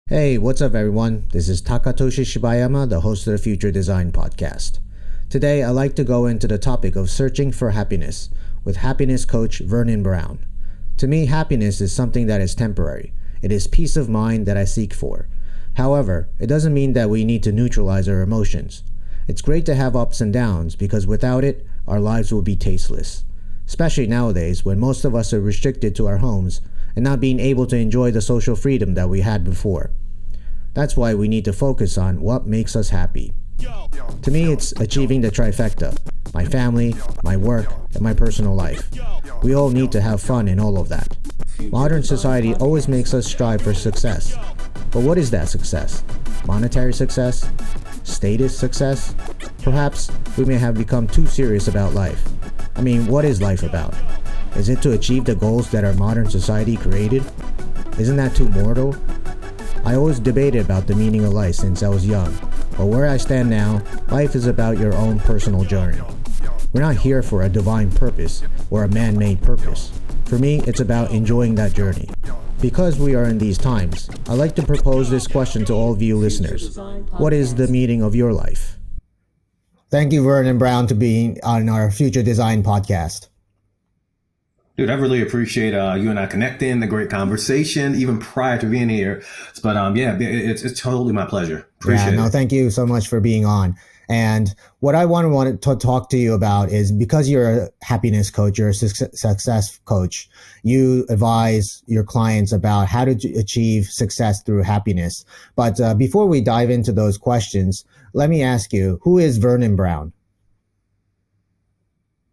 Hey, what's up, everyone? This is Takatoshi Shibayama, the host of the Future Design Podcast. Today, I'd like to go into the topic of searching for happiness with happiness coach Vernon Brown. To me, happiness is something that is temporary. It is peace of mind that I seek for. However, it doesn't mean that we need to neutralize our emotions. It's great to have ups and downs because without it, our lives will be tasteless. Especially nowadays when most of us are restricted to our homes and not being able to enjoy the social freedom that we had before. That's why we need to focus on what makes us happy. To me, it's achieving the trifecta: my family, my work, and my personal life. We all need to have fun in all of that. Modern society always makes us strive for success. But what is that success? Monetary success? Status success? Perhaps we may have become too serious about life. I mean, what is life about? Is it to achieve the goals that our modern society created? Isn't that too mortal? I always debated about the meaning of life since I was young, but where I stand now, life is about your own personal journey. We're not here for a divine purpose or a man-made purpose. For me, it's about enjoying that journey. Because we are in these times, I'd like to propose this question to all of you listeners. What is the meaning of your life? Thank you, Vernon Brown, to being on our Future Design Podcast. Dude, I really appreciate you and I connecting, the great conversation, even prior to being here. But it's totally my pleasure. Appreciate it. Thank you so much for being on. And what I wanted to talk to you about is, because you're a happiness coach, you're a success coach, you advise your clients about how to achieve success through happiness. But before we dive into those questions, let me ask you, who is Vernon Brown?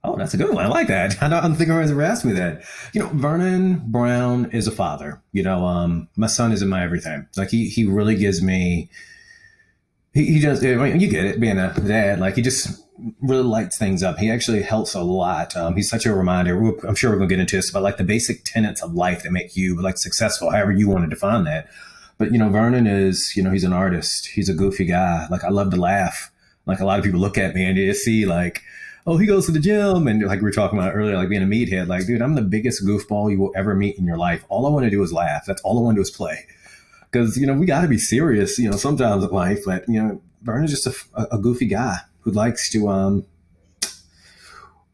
Oh, that's a good one. I like that. I don't think anyone's ever asked me that. Vernon Brown is a father. My son is in my everything. Like he really gives me. He does. I mean, you get it, being a dad. Like, he just really lights things up. He actually helps a lot. He's such a reminder. I'm sure we're gonna get into this, but like the basic tenets of life that make you like successful, however you want to define that. But Vernon is. He's an artist. He's a goofy guy. Like, I love to laugh. Like, a lot of people look at me and they just see like, oh, he goes to the gym. And like we were talking about earlier, like being a meathead, like, dude, I'm the biggest goofball you will ever meet in your life. All I want to do is laugh. That's all I want to do is play. Because, we got to be serious, sometimes in life. But, Vernon's just a goofy guy who likes to,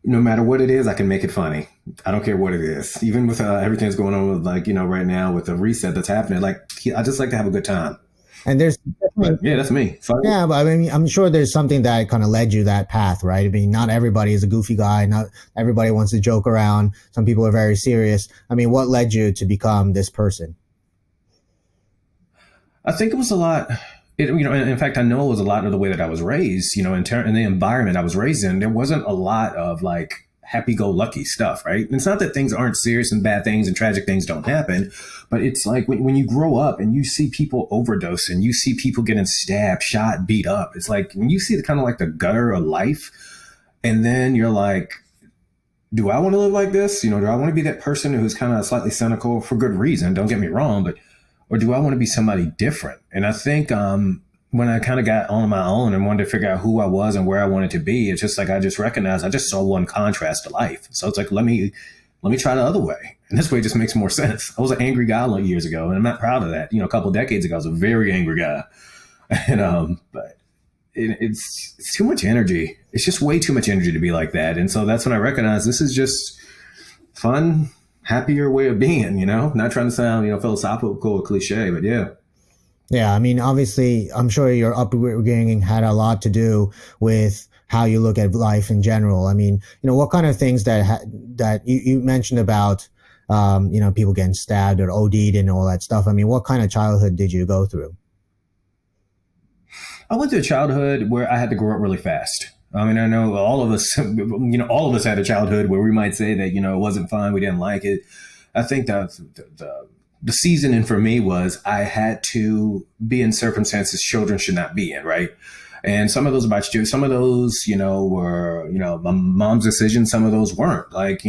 no matter what it is, I can make it funny. I don't care what it is. Even with everything that's going on with, like, right now with the reset that's happening, like, I just like to have a good time. And there's, that's me. So, yeah, but I mean, I'm sure there's something that kind of led you that path, right? I mean, not everybody is a goofy guy. Not everybody wants to joke around. Some people are very serious. I mean, what led you to become this person? I think it was a lot. In fact, I know it was a lot of the way that I was raised. In the environment I was raised in, there wasn't a lot of like happy-go-lucky stuff, right? And it's not that things aren't serious and bad things and tragic things don't happen, but it's like when you grow up and you see people overdose and you see people getting stabbed, shot, beat up, it's like when you see the kind of like the gutter of life, and then you're like, do I want to live like this? Do I want to be that person who's kind of slightly cynical for good reason? Don't get me wrong, or do I want to be somebody different? And I think when I kind of got on my own and wanted to figure out who I was and where I wanted to be, it's just like I just recognized I just saw one contrast to life. So it's like, let me try the other way. And this way just makes more sense. I was an angry guy like years ago, and I'm not proud of that. A couple of decades ago, I was a very angry guy. And but it's too much energy. It's just way too much energy to be like that. And so that's when I recognized this is just fun, happier way of being, not trying to sound, philosophical or cliche, but yeah. Yeah, I mean, obviously, I'm sure your upbringing had a lot to do with how you look at life in general. I mean, what kind of things that you mentioned about, people getting stabbed or OD'd and all that stuff. I mean, what kind of childhood did you go through? I went through a childhood where I had to grow up really fast. I mean, I know all of us, all of us had a childhood where we might say that, it wasn't fun, we didn't like it. I think that the seasoning for me was I had to be in circumstances children should not be in, right? And some of those about you, some of those, were, my mom's decision. Some of those weren't. Like,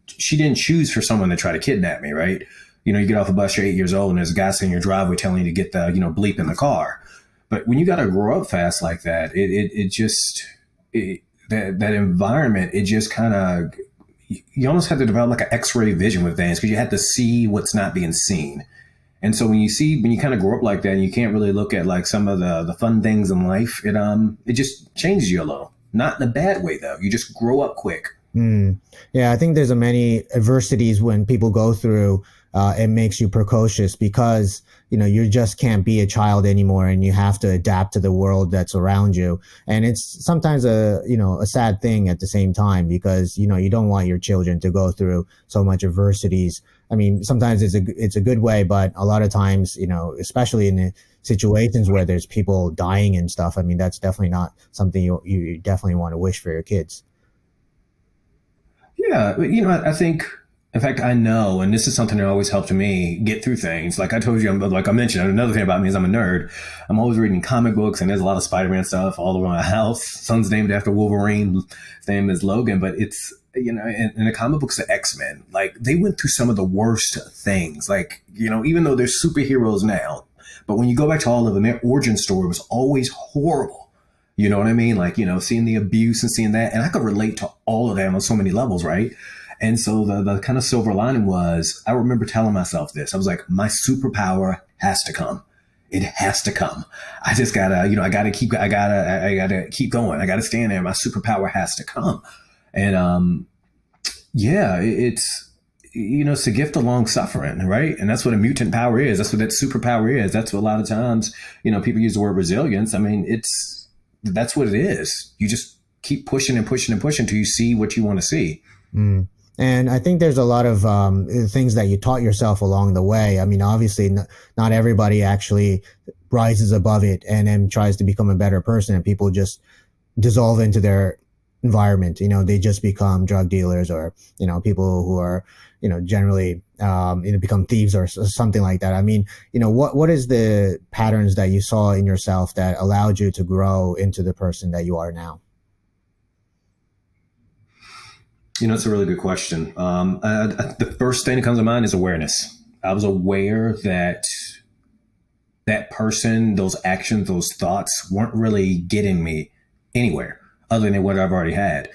she didn't choose for someone to try to kidnap me, right? You get off a bus, you're 8 years old, and there's a guy sitting in your driveway telling you to get the, bleep in the car. But when you got to grow up fast like that, that environment, it just kind of, you almost had to develop like an X-ray vision with things because you had to see what's not being seen. And so when you kind of grow up like that and you can't really look at like some of the fun things in life, it just changes you a little. Not in a bad way though. You just grow up quick. Mm. Yeah, I think there's a many adversities when people go through. It makes you precocious because you just can't be a child anymore, and you have to adapt to the world that's around you. And it's sometimes a sad thing at the same time because you don't want your children to go through so much adversities. I mean, sometimes it's a good way, but a lot of times, especially in the situations where there's people dying and stuff. I mean, that's definitely not something you definitely want to wish for your kids. Yeah, but, I think, in fact, I know, and this is something that always helped me get through things. Like I told you, like I mentioned, another thing about me is I'm a nerd. I'm always reading comic books, and there's a lot of Spider-Man stuff all over my house. Son's named after Wolverine. His name is Logan, but it's, in the comic books, the X-Men, like they went through some of the worst things. Like, even though they're superheroes now, but when you go back to all of them, their origin story was always horrible. You know what I mean? Like, seeing the abuse and seeing that. And I could relate to all of that on so many levels, right? And so the kind of silver lining was, I remember telling myself this. I was like, my superpower has to come. It has to come. I just gotta, I gotta keep going. I gotta stand there. My superpower has to come. And yeah, it's a gift of long suffering, right? And that's what a mutant power is. That's what that superpower is. That's what a lot of times, people use the word resilience. I mean, that's what it is. You just keep pushing and pushing and pushing until you see what you want to see. Mm. And I think there's a lot of things that you taught yourself along the way. I mean, obviously, not everybody actually rises above it and then tries to become a better person, and people just dissolve into their environment. They just become drug dealers or, people who are, generally, become thieves or something like that. I mean, what is the patterns that you saw in yourself that allowed you to grow into the person that you are now? It's a really good question. The first thing that comes to mind is awareness. I was aware that that person, those actions, those thoughts weren't really getting me anywhere other than what I've already had.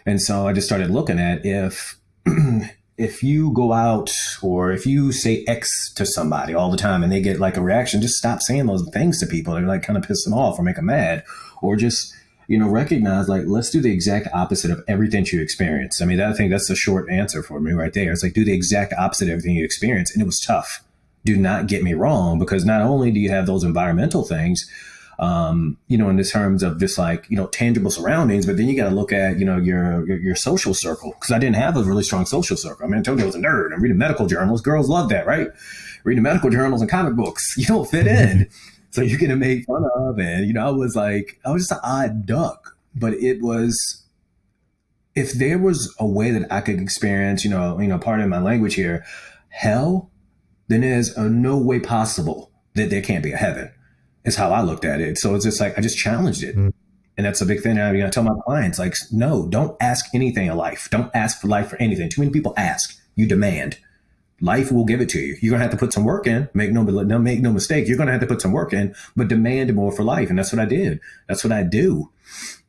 And so I just started looking at if you go out or if you say X to somebody all the time and they get like a reaction, just stop saying those things to people. They're like kind of piss them off or make them mad, or just recognize, like, let's do the exact opposite of everything you experience. I mean, I think that's the short answer for me right there. It's like, do the exact opposite of everything you experience. And it was tough. Do not get me wrong, because not only do you have those environmental things, in the terms of just like, tangible surroundings, but then you got to look at, your social circle. Cause I didn't have a really strong social circle. I mean, I told you I was a nerd. I'm reading medical journals. Girls love that, right? Reading medical journals and comic books. You don't fit in. So you're getting made fun of. And, I was just an odd duck. But it was, if there was a way that I could experience, pardon my language here, hell, then there's no way possible that there can't be a heaven, is how I looked at it. So it's just like, I just challenged it. Mm. And that's a big thing. I tell my clients, like, no, don't ask anything in life. Don't ask for life for anything. Too many people ask. You demand. Life will give it to you. You're gonna have to put some work in. Make no mistake. You're gonna have to put some work in, but demand more for life. And that's what I did. That's what I do.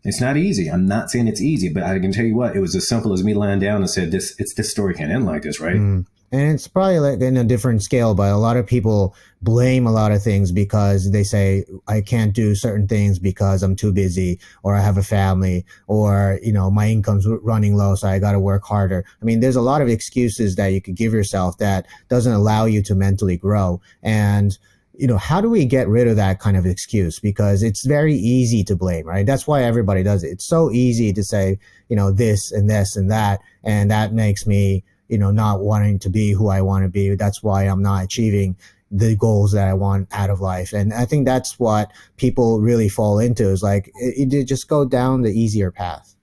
It's not easy. I'm not saying it's easy, but I can tell you what, it was as simple as me laying down and said, this story can't end like this, right? Mm. And it's probably like in a different scale, but a lot of people blame a lot of things because they say, I can't do certain things because I'm too busy, or I have a family, or, my income's running low, so I got to work harder. I mean, there's a lot of excuses that you could give yourself that doesn't allow you to mentally grow. And, how do we get rid of that kind of excuse? Because it's very easy to blame, right? That's why everybody does it. It's so easy to say, this and this and that makes me, not wanting to be who I want to be. That's why I'm not achieving the goals that I want out of life. And I think that's what people really fall into, is like, it just go down the easier path.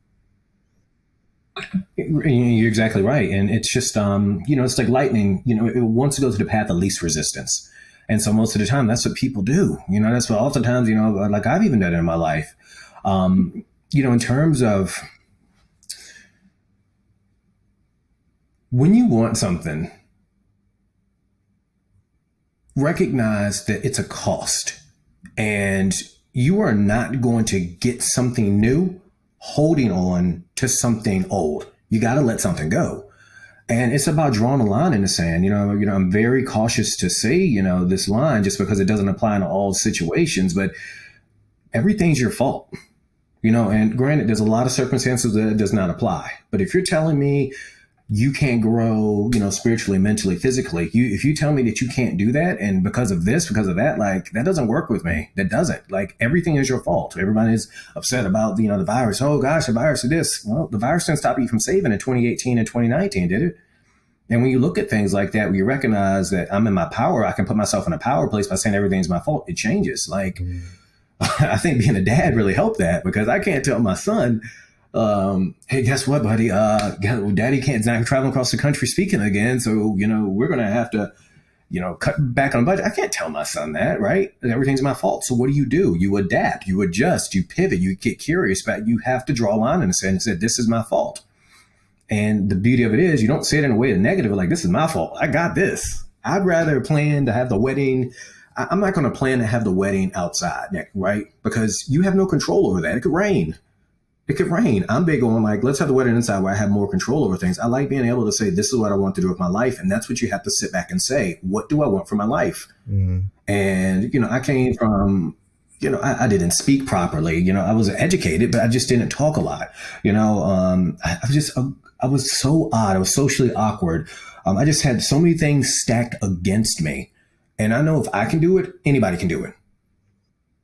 You're exactly right. And it's just, it's like lightning, it wants to go to the path of least resistance. And so most of the time, that's what people do. That's what oftentimes, like I've even done it in my life. In terms of when you want something, recognize that it's a cost, and you are not going to get something new holding on to something old. You got to let something go. And it's about drawing a line in the sand. I'm very cautious to say, this line just because it doesn't apply in all situations, but everything's your fault. And granted, there's a lot of circumstances that it does not apply. But if you're telling me you can't grow, spiritually, mentally, physically, if you tell me that you can't do that, and because of this, because of that, like, that doesn't work with me. That doesn't. Like, everything is your fault. Everybody's upset about, the virus. Oh gosh, the virus is this. Well, the virus didn't stop you from saving in 2018 and 2019, did it? And when you look at things like that, when you recognize that I'm in my power, I can put myself in a power place by saying everything's my fault. It changes. Like, I think being a dad really helped that, because I can't tell my son, hey, guess what, buddy? Daddy can't not traveling across the country speaking again. So, we're going to have to, cut back on budget. I can't tell my son that, right? Everything's my fault. So what do? You adapt, you adjust, you pivot, you get curious, but you have to draw a line in the sand and say, this is my fault. And the beauty of it is you don't say it in a way of negative, like, this is my fault. I got this. I'd rather plan to have the wedding. I'm not going to plan to have the wedding outside, right? Because you have no control over that. It could rain. I'm big on, like, let's have the wedding inside where I have more control over things. I like being able to say, this is what I want to do with my life. And that's what you have to sit back and say. What do I want for my life? Mm-hmm. And, I came from, I didn't speak properly. I was educated, but I just didn't talk a lot. I was so odd. I was socially awkward. I just had so many things stacked against me. And I know if I can do it, anybody can do it.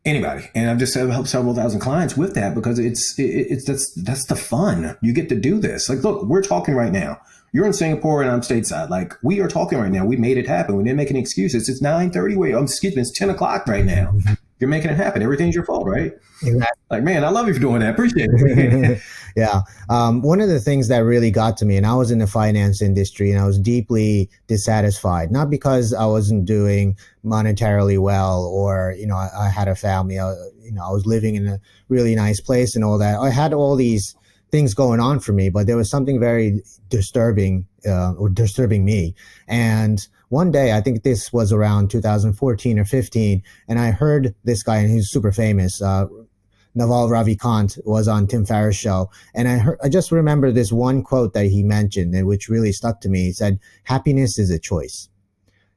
Anybody. And I've just helped several thousand clients with that, because that's the fun. You get to do this. Like, look, we're talking right now. You're in Singapore and I'm stateside. Like, we are talking right now. We made it happen. We didn't make any excuses. It's 9:30. It's 10 o'clock right now. You're making it happen. Everything's your fault, right? Exactly. Like, man, I love you for doing that. Appreciate it. Yeah. One of the things that really got to me, and I was in the finance industry and I was deeply dissatisfied, not because I wasn't doing monetarily well or, I had a family, I was living in a really nice place and all that. I had all these things going on for me, but there was something very disturbing me. And one day, I think this was around 2014 or 15, and I heard this guy, and he's super famous, Naval Ravikant, was on Tim Ferriss' show. And I just remember this one quote that he mentioned, and which really stuck to me. He said, happiness is a choice.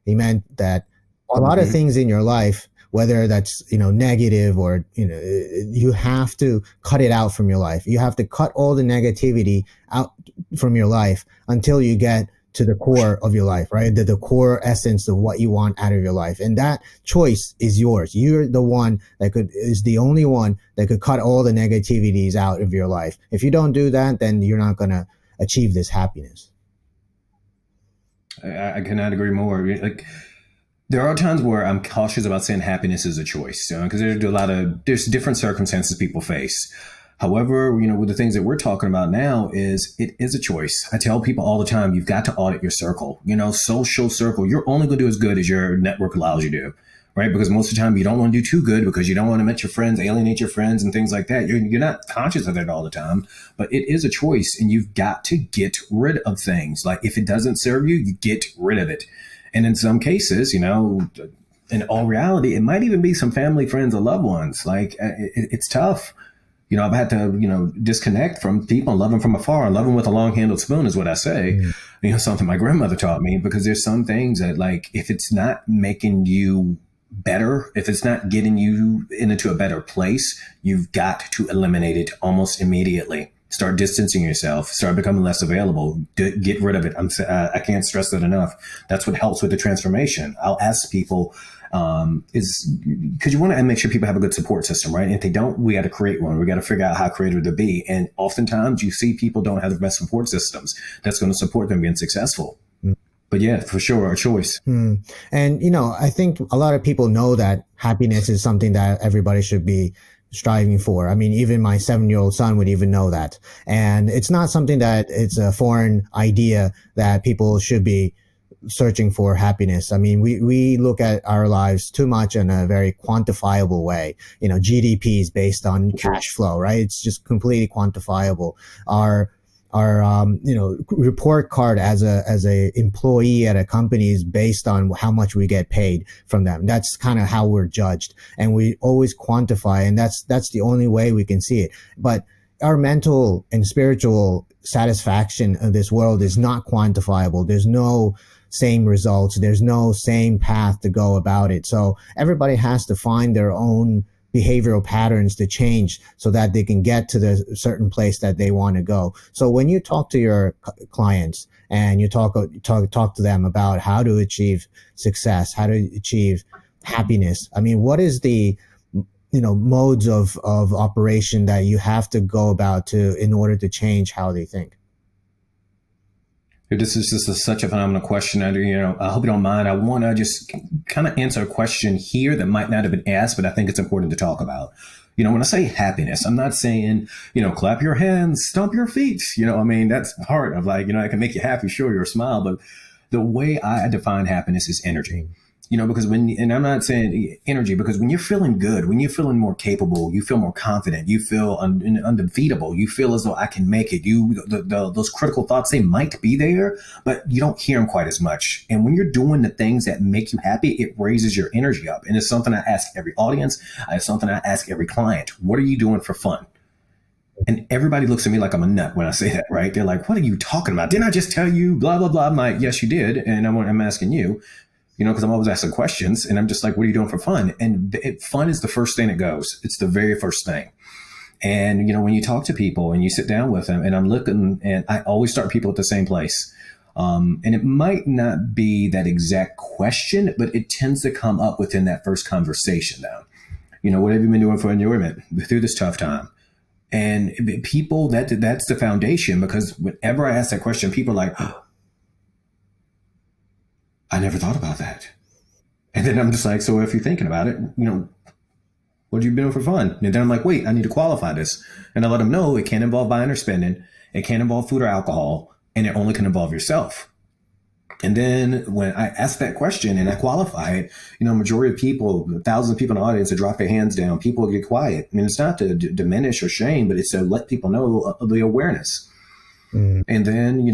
He meant that a lot of things in your life, whether that's, negative or, you have to cut it out from your life. You have to cut all the negativity out from your life until you get to the core of your life, right? The core essence of what you want out of your life. And that choice is yours. You're the one that is the only one that could cut all the negativities out of your life. If you don't do that, then you're not going to achieve this happiness. I cannot agree more. Like, there are times where I'm cautious about saying happiness is a choice, because there's different circumstances people face. However, with the things that we're talking about now, it is a choice. I tell people all the time, you've got to audit your circle, social circle. You're only going to do as good as your network allows you to, right? Because most of the time you don't want to do too good because you don't want to meet your friends, alienate your friends and things like that. You're not conscious of that all the time, but it is a choice, and you've got to get rid of things. Like, if it doesn't serve you, you get rid of it. And in some cases, in all reality, it might even be some family, friends, or loved ones. Like, it's tough. I've had to, disconnect from people and love them from afar, and love them with a long-handled spoon is what I say. Something my grandmother taught me, because there's some things that, like, if it's not making you better, if it's not getting you into a better place, you've got to eliminate it almost immediately. Start distancing yourself, start becoming less available, get rid of it. I can't stress that enough. That's what helps with the transformation. I'll ask people, is because you want to make sure people have a good support system, right? And if they don't, we got to create one. We got to figure out how creative to be. And oftentimes you see people don't have the best support systems that's going to support them being successful. But yeah, for sure, a choice. And, I think a lot of people know that happiness is something that everybody should be striving for. I mean, even my 7-year-old son would even know that. And it's not something that it's a foreign idea that people should be searching for happiness. I mean, we look at our lives too much in a very quantifiable way. GDP is based on cash flow, right? It's just completely quantifiable. Our report card as a employee at a company is based on how much we get paid from them. That's kind of how we're judged, and we always quantify, and that's the only way we can see it. But our mental and spiritual satisfaction of this world is not quantifiable. There's no same results. There's no same path to go about it. So everybody has to find their own behavioral patterns to change so that they can get to the certain place that they want to go. So when you talk to your clients and you talk to them about how to achieve success, how to achieve happiness, I mean, what is the modes of operation that you have to go about in order to change how they think? This is just such a phenomenal question. I hope you don't mind. I want to just kind of answer a question here that might not have been asked, but I think it's important to talk about. When I say happiness, I'm not saying, clap your hands, stomp your feet. That's part of it can make you happy. Sure, your smile. But the way I define happiness is energy. Because and I'm not saying energy, because when you're feeling good, when you're feeling more capable, you feel more confident, you feel undefeatable, you feel as though I can make it. Those critical thoughts, they might be there, but you don't hear them quite as much. And when you're doing the things that make you happy, it raises your energy up. And it's something I ask every audience. It's something I ask every client. What are you doing for fun? And everybody looks at me like I'm a nut when I say that, right? They're like, what are you talking about? Didn't I just tell you blah, blah, blah? I'm like, yes, you did. And I'm asking you. Because I'm always asking questions, and I'm just like, what are you doing for fun? And fun is the first thing that goes. It's the very first thing. And, when you talk to people and you sit down with them, and I'm looking, and I always start people at the same place. And it might not be that exact question, but it tends to come up within that first conversation now. What have you been doing for enjoyment through this tough time? And people, that's the foundation, because whenever I ask that question, people are like, oh, I never thought about that. And then I'm just like, so if you're thinking about it, what have you been doing for fun? And then I'm like, wait, I need to qualify this. And I let them know it can't involve buying or spending. It can't involve food or alcohol. And it only can involve yourself. And then when I ask that question and I qualify it, majority of people, thousands of people in the audience, that drop their hands down, people get quiet. It's not to diminish or shame, but it's to let people know the awareness. And then,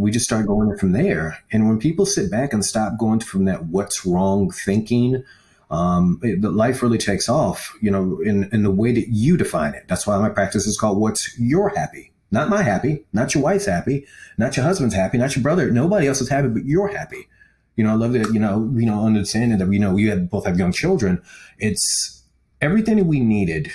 we just start going from there. And when people sit back and stop going from that what's wrong thinking, the life really takes off, in the way that you define it. That's why my practice is called What's Your Happy? Not my happy, not your wife's happy, not your husband's happy, not your brother. Nobody else is happy, but you're happy. I love that, understanding that, you both have young children. It's everything that we needed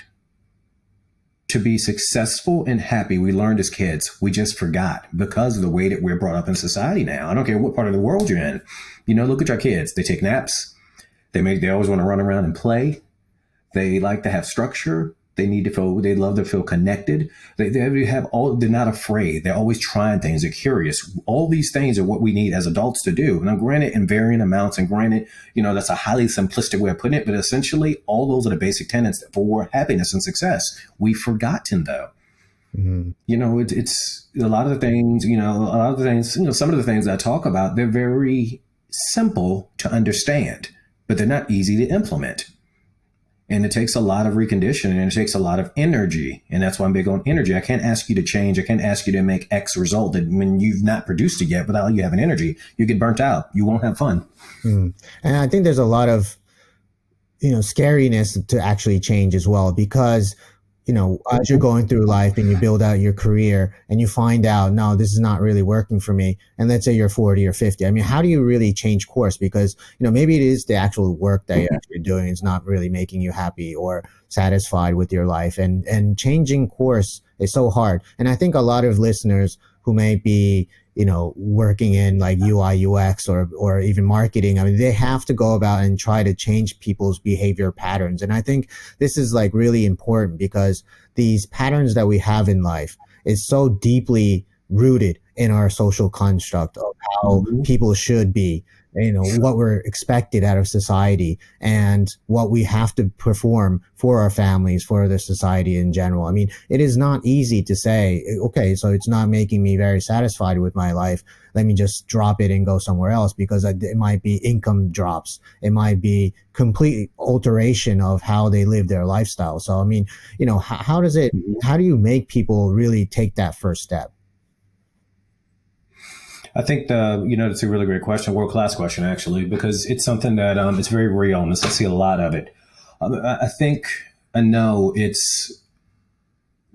to be successful and happy, we learned as kids. We just forgot because of the way that we're brought up in society now. I don't care what part of the world you're in. Look at our kids. They take naps. They always want to run around and play. They like to have structure. They love to feel connected. They're not afraid. They're always trying things. They're curious. All these things are what we need as adults to do. Now, granted, in varying amounts, and granted, that's a highly simplistic way of putting it, but essentially all those are the basic tenets for happiness and success. We've forgotten though. Mm-hmm. It's a lot of the things, some of the things I talk about, they're very simple to understand, but they're not easy to implement. And it takes a lot of reconditioning, and it takes a lot of energy. And that's why I'm big on energy. I can't ask you to change. I can't ask you to make X result that when you've not produced it yet, without you having energy, you get burnt out. You won't have fun. And I think there's a lot of, scariness to actually change as well, because, as you're going through life and you build out your career and you find out, no, this is not really working for me. And let's say you're 40 or 50. I mean, how do you really change course? Because, maybe it is the actual work that you're actually doing is not really making you happy or satisfied with your life. And changing course is so hard. And I think a lot of listeners who may be, working in like UI, UX or even marketing, I mean, they have to go about and try to change people's behavior patterns. And I think this is like really important because these patterns that we have in life is so deeply rooted in our social construct of how people should be, what we're expected out of society and what we have to perform for our families, for the society in general. I mean, it is not easy to say, okay, so it's not making me very satisfied with my life. Let me just drop it and go somewhere else, because it might be income drops. It might be complete alteration of how they live their lifestyle. So, I mean, how do you make people really take that first step? I think that's a really great question, world-class question, actually, because it's something that it's very real, and I see a lot of it. I know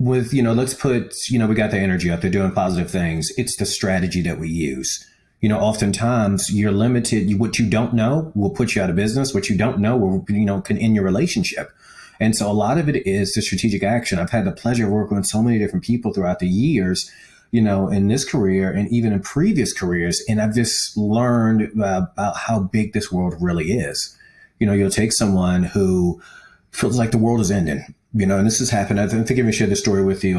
with, let's put, we got the energy up, they're doing positive things. It's the strategy that we use. Oftentimes you're limited. What you don't know will put you out of business. What you don't know will, can end your relationship. And so a lot of it is the strategic action. I've had the pleasure of working with so many different people throughout the years, in this career and even in previous careers. And I've just learned about how big this world really is. You'll take someone who feels like the world is ending, and this has happened. I think I even shared this story with you.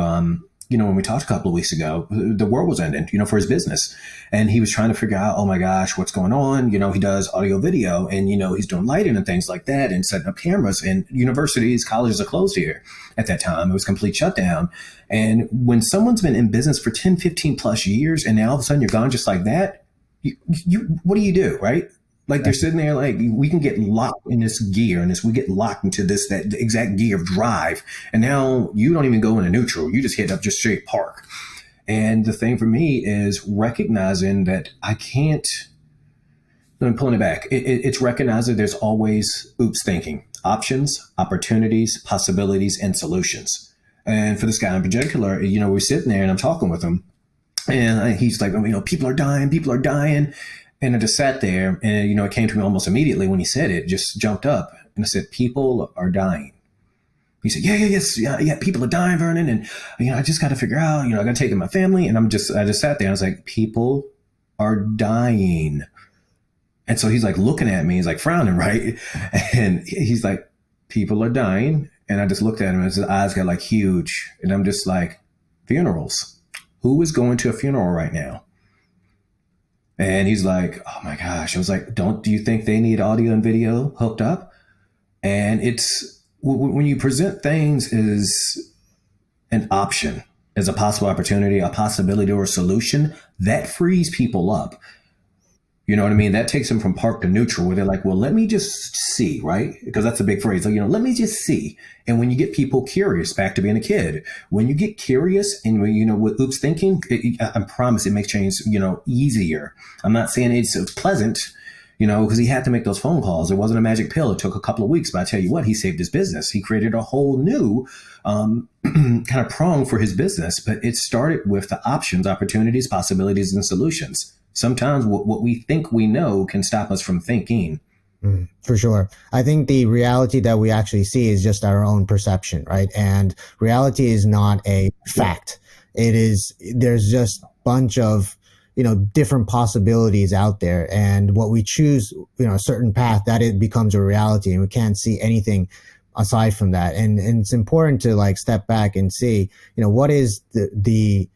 When we talked a couple of weeks ago, the world was ending, for his business. And he was trying to figure out, oh my gosh, what's going on? He does audio video and, he's doing lighting and things like that and setting up cameras, and universities, colleges are closed here at that time. It was complete shutdown. And when someone's been in business for 10, 15 plus years, and now all of a sudden you're gone just like that, what do you do? Right? Like they're sitting there like, we can get locked in this gear and we get locked into that exact gear of drive. And now you don't even go into neutral. You just hit up just straight park. And the thing for me is recognizing that I can't, I'm pulling it back. It's recognizing there's always thinking, options, opportunities, possibilities, and solutions. And for this guy in particular, we're sitting there and I'm talking with him and he's like, people are dying. And I just sat there and, it came to me almost immediately when he said it, just jumped up. And I said, people are dying. He said, yeah, people are dying, Vernon. And, I just got to figure out, I got to take in my family. And I just sat there and I was like, people are dying. And so he's like looking at me, he's like frowning, right? And he's like, people are dying. And I just looked at him and his eyes got like huge. And I'm just like, funerals. Who is going to a funeral right now? And he's like, oh my gosh. I was like, do you think they need audio and video hooked up? And it's when you present things as an option, as a possible opportunity, a possibility or a solution, that frees people up. You know what I mean? That takes them from park to neutral, where they're like, well, let me just see, right? Because that's a big phrase. Like, let me just see. And when you get people curious, back to being a kid, when you get curious and with oops thinking, I promise it makes change, easier. I'm not saying it's pleasant, because he had to make those phone calls. It wasn't a magic pill. It took a couple of weeks, but I tell you what, he saved his business. He created a whole new kind of prong for his business, but it started with the options, opportunities, possibilities, and solutions. Sometimes what we think we know can stop us from thinking. For sure. I think the reality that we actually see is just our own perception, right? And reality is not a fact. There's just a bunch of, different possibilities out there. And what we choose, a certain path, that it becomes a reality, and we can't see anything aside from that. And it's important to like step back and see, what is the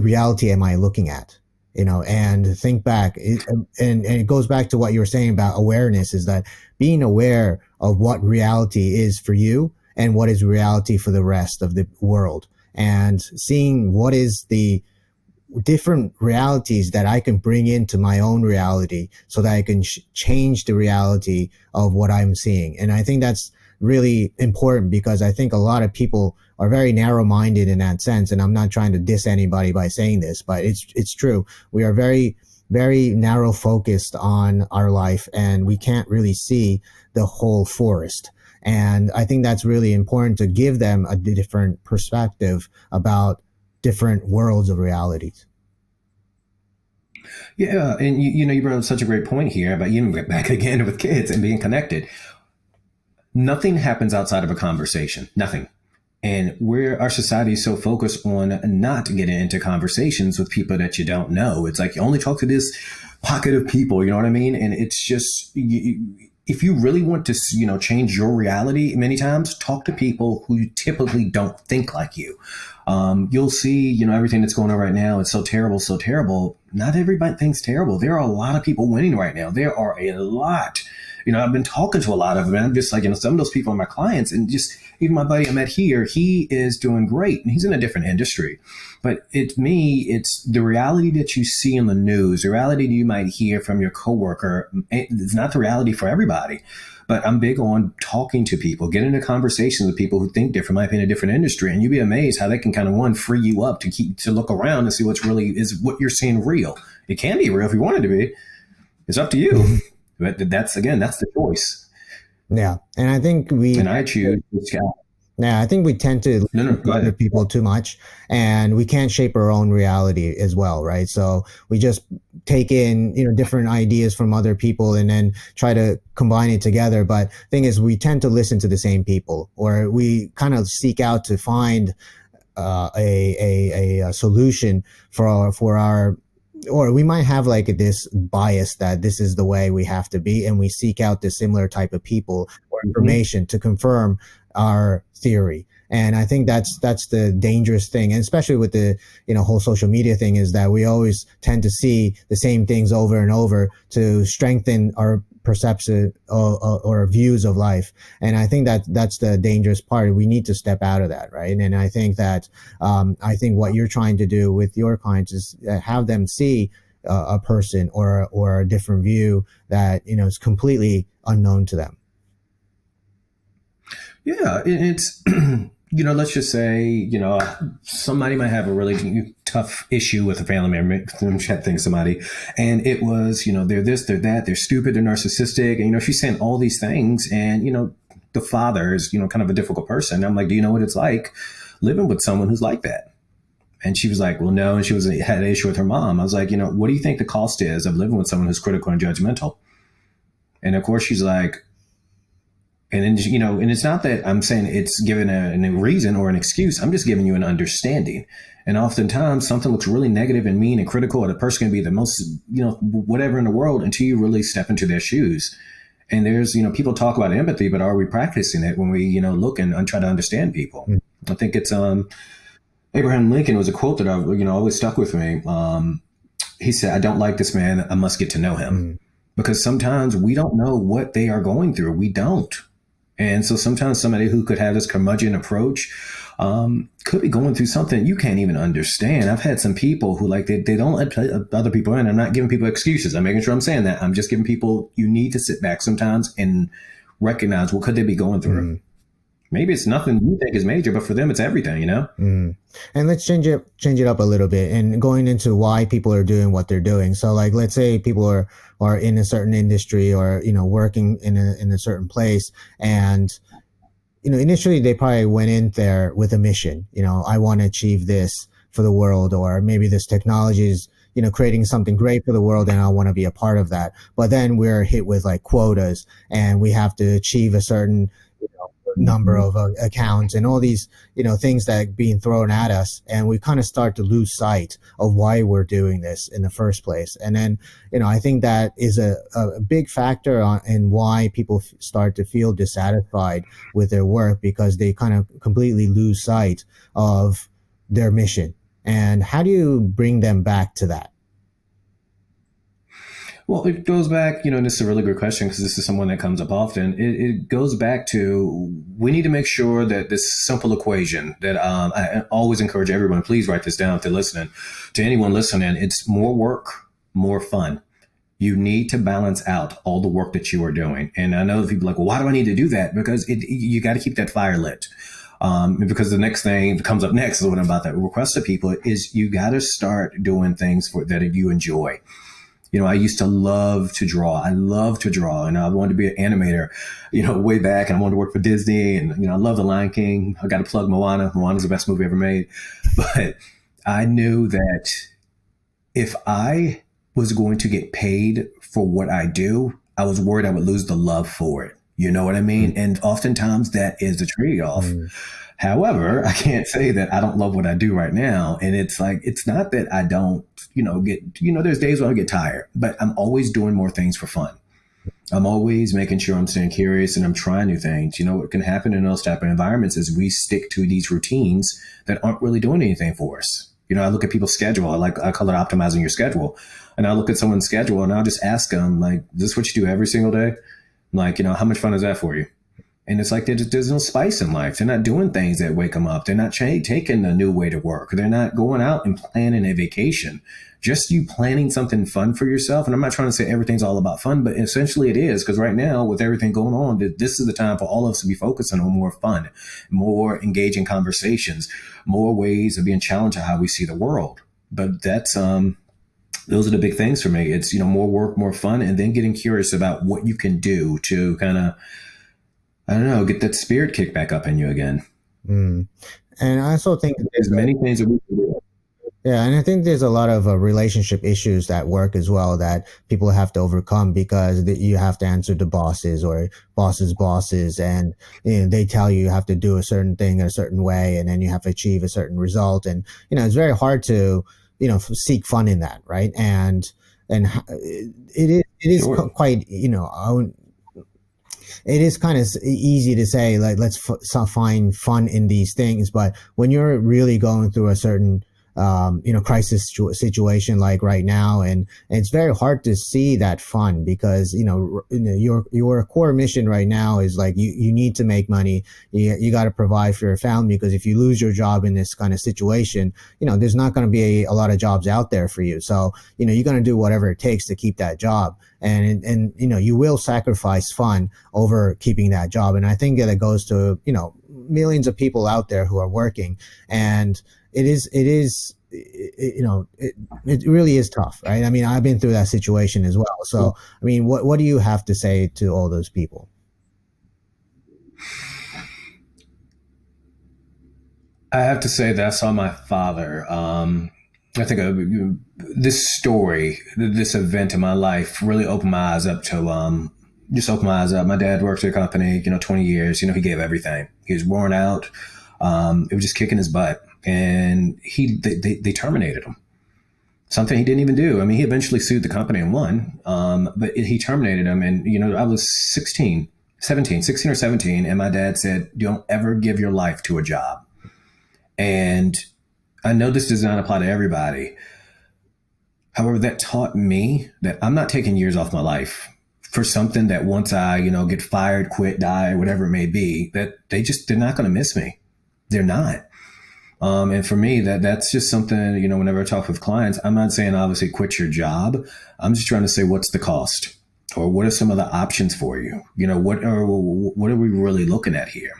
reality am I looking at? And think back. And it goes back to what you were saying about awareness, is that being aware of what reality is for you and what is reality for the rest of the world, and seeing what is the different realities that I can bring into my own reality so that I can change the reality of what I'm seeing. And I think that's really important, because I think a lot of people are very narrow-minded in that sense. And I'm not trying to diss anybody by saying this, but it's true. We are very, very narrow focused on our life, and we can't really see the whole forest. And I think that's really important, to give them a different perspective about different worlds of realities. Yeah. And you brought up such a great point here about even back again with kids and being connected. Nothing happens outside of a conversation. Nothing. And our society is so focused on not getting into conversations with people that you don't know. It's like you only talk to this pocket of people, you know what I mean? And it's just, if you really want to, change your reality, many times talk to people who typically don't think like you. You'll see, everything that's going on right now. It's so terrible, so terrible. Not everybody thinks terrible. There are a lot of people winning right now. There are a lot. I've been talking to a lot of them, and I'm just like, some of those people are my clients, and just even my buddy I met here, he is doing great, and he's in a different industry. But it's the reality that you see in the news, the reality that you might hear from your coworker. It's not the reality for everybody. But I'm big on talking to people, getting into conversations with people who think different, might be in a different industry, and you'd be amazed how they can kind of free you up to look around and see what's really is what you're seeing real. It can be real if you want it to be. It's up to you. But that's the choice. Yeah. And I think I choose. Yeah, I think we tend to No, no, listen go to other ahead. people too much, and we can't shape our own reality as well, right? So we just take in, different ideas from other people and then try to combine it together. But thing is, we tend to listen to the same people, or we kind of seek out to find a solution for our, or we might have like this bias that this is the way we have to be, and we seek out the similar type of people or Hmm. information to confirm our theory. And I think that's the dangerous thing, and especially with the whole social media thing, is that we always tend to see the same things over and over to strengthen our perception or views of life. And I think that that's the dangerous part. We need to step out of that, right? And I think that I think what you're trying to do with your clients is have them see a person or a different view that is completely unknown to them. Yeah, it's let's just say somebody might have a really tough issue with a family member. I'm trying to think of somebody, and it was they're this, they're that, they're stupid, they're narcissistic, and she's saying all these things, and the father is kind of a difficult person. I'm like, do you know what it's like living with someone who's like that? And she was like, well, no. And she had an issue with her mom. I was like, what do you think the cost is of living with someone who's critical and judgmental? And of course, she's like, and then, and it's not that I'm saying it's given a reason or an excuse. I'm just giving you an understanding. And oftentimes something looks really negative and mean and critical, and a person can be the most, whatever in the world until you really step into their shoes. And there's, people talk about empathy, but are we practicing it when we, look and try to understand people? I think it's, Abraham Lincoln was a quote that I, always stuck with me. He said, I don't like this man. I must get to know him, Mm. because sometimes we don't know what they are going through. We don't. And so sometimes somebody who could have this curmudgeon approach could be going through something you can't even understand. I've had some people who they don't let other people in. I'm not giving people excuses. I'm making sure I'm saying that. I'm just giving people, you need to sit back sometimes and recognize what could they be going through. Mm. Maybe it's nothing you think is major, but for them, it's everything. Mm. And let's change it up a little bit and going into why people are doing what they're doing. So like, let's say people are in a certain industry or, working in a certain place. And, initially they probably went in there with a mission, I want to achieve this for the world, or maybe this technology is, creating something great for the world and I want to be a part of that. But then we're hit with like quotas and we have to achieve a certain, number Mhm. of accounts and all these things that are being thrown at us, and we kind of start to lose sight of why we're doing this in the first place. And then I think that is a big factor in why people start to feel dissatisfied with their work, because they kind of completely lose sight of their mission. And how do you bring them back to that? Well, it goes back, and this is a really good question because this is someone that comes up often. It goes back to, we need to make sure that this simple equation that I always encourage everyone, please write this down if they're listening. To anyone listening, it's more work, more fun. You need to balance out all the work that you are doing. And I know people are like, well, why do I need to do that? Because you got to keep that fire lit. Because the next thing that comes up next is what I'm about to request of people is you got to start doing things that you enjoy. I used to love to draw. I love to draw, and I wanted to be an animator, way back. And I wanted to work for Disney, and I love The Lion King. I got to plug Moana. Moana's the best movie ever made. But I knew that if I was going to get paid for what I do, I was worried I would lose the love for it. You know what I mean? And oftentimes that is the trade-off. Mm. However, I can't say that I don't love what I do right now. And it's like, it's not that I don't, there's days when I get tired, but I'm always doing more things for fun. I'm always making sure I'm staying curious and I'm trying new things. What can happen in those type of environments is we stick to these routines that aren't really doing anything for us. I look at people's schedule. I call it optimizing your schedule. And I look at someone's schedule and I'll just ask them, like, is this what you do every single day? Like, how much fun is that for you? And it's like there's no spice in life. They're not doing things that wake them up. They're not taking a new way to work. They're not going out and planning a vacation. Just you planning something fun for yourself. And I'm not trying to say everything's all about fun, but essentially it is. Because right now, with everything going on, this is the time for all of us to be focusing on more fun, more engaging conversations, more ways of being challenged at how we see the world. But that's those are the big things for me. It's more work, more fun, and then getting curious about what you can do to kind of, I don't know, get that spirit kicked back up in you again. Mm. And I also think There's many things that we can do. yeah, and I think there's a lot of relationship issues at work as well that people have to overcome because you have to answer to bosses or bosses, and they tell you have to do a certain thing a certain way, and then you have to achieve a certain result, and it's very hard to seek fun in that, right? And it is Sure. quite it is kind of easy to say like let's find fun in these things, but when you're really going through a certain crisis situation like right now, and it's very hard to see that fun because your core mission right now is like you need to make money. You got to provide for your family, because if you lose your job in this kind of situation, there's not going to be a lot of jobs out there for you. So you're going to do whatever it takes to keep that job, and you will sacrifice fun over keeping that job. And I think that it goes to millions of people out there who are working, and it really is tough, right? I mean, I've been through that situation as well. So I mean, what do you have to say to all those people? I have to say that I saw my father. I think this story, this event in my life, really opened my eyes up to just opened my eyes up. My dad worked at a company, 20 years. He gave everything. He was worn out. It was just kicking his butt, and they terminated him. Something he didn't even do. I mean, he eventually sued the company and won, but he terminated him. And I was 16 or 17, and my dad said, "Don't ever give your life to a job." And I know this does not apply to everybody. However, that taught me that I'm not taking years off my life for something that once I, get fired, quit, die, whatever it may be, that they're not going to miss me. They're not. And for me, that's just something, whenever I talk with clients, I'm not saying obviously quit your job. I'm just trying to say, what's the cost, or what are some of the options for you? What are we really looking at here?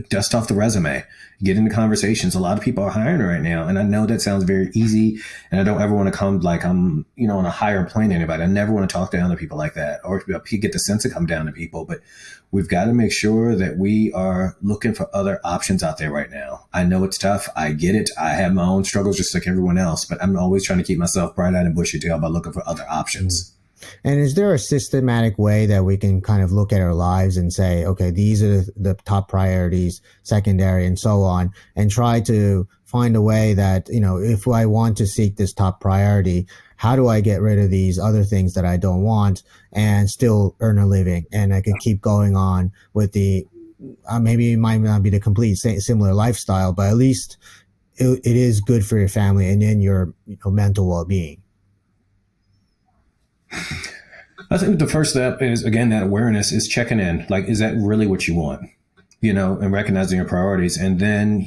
Dust off the resume, get into conversations. A lot of people are hiring right now. And I know that sounds very easy. And I don't ever want to come like I'm, on a higher plane than anybody. I never want to talk down to people like that, or get the sense to come down to people. But we've got to make sure that we are looking for other options out there right now. I know it's tough. I get it. I have my own struggles just like everyone else, but I'm always trying to keep myself bright-eyed and bushy-tailed by looking for other options. And is there a systematic way that we can kind of look at our lives and say, okay, these are the top priorities, secondary, and so on, and try to find a way that, if I want to seek this top priority, how do I get rid of these other things that I don't want and still earn a living? And I can keep going on with the, maybe it might not be the complete similar lifestyle, but at least it is good for your family and then your mental well-being. I think the first step is, again, that awareness is checking in. Like, is that really what you want? And recognizing your priorities. And then,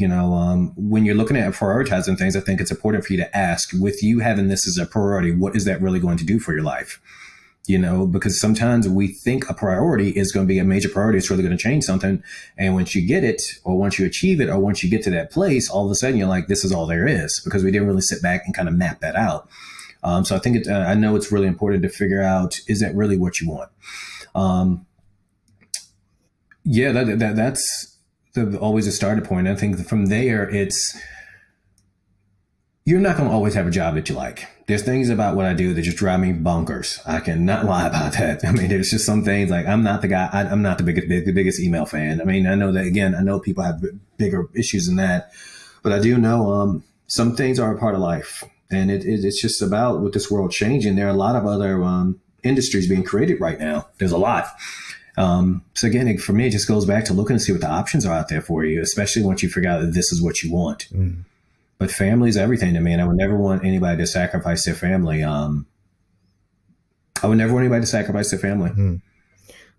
when you're looking at prioritizing things, I think it's important for you to ask, with you having this as a priority, what is that really going to do for your life? Because sometimes we think a priority is going to be a major priority. It's really going to change something. And once you get it, or once you achieve it, or once you get to that place, all of a sudden you're like, this is all there is, because we didn't really sit back and kind of map that out. So I think I know it's really important to figure out, is that really what you want? Yeah, that's always a starting point. I think from there, you're not going to always have a job that you like. There's things about what I do that just drive me bonkers. I cannot lie about that. I mean, there's just some things like I'm not the guy. I'm not the biggest email fan. I mean, I know that, again, I know people have bigger issues than that, but I do know some things are a part of life. And it's just about, with this world changing, there are a lot of other industries being created right now. There's a lot. So again, for me, it just goes back to looking to see what the options are out there for you, especially once you figure out that this is what you want. Mm. But family is everything to me, and I would never want anybody to sacrifice their family. I would never want anybody to sacrifice their family. Mm.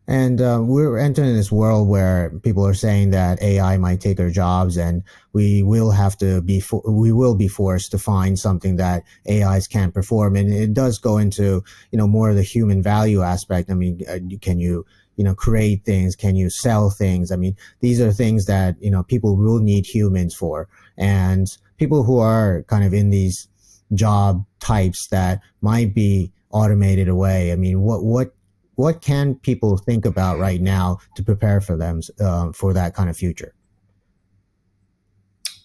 And we're entering this world where people are saying that AI might take our jobs, and we will be forced to find something that AIs can't perform. And it does go into, more of the human value aspect. I mean, can you, create things? Can you sell things? I mean, these are things that, people will need humans for. And people who are kind of in these job types that might be automated away. I mean, what can people think about right now to prepare for them for that kind of future?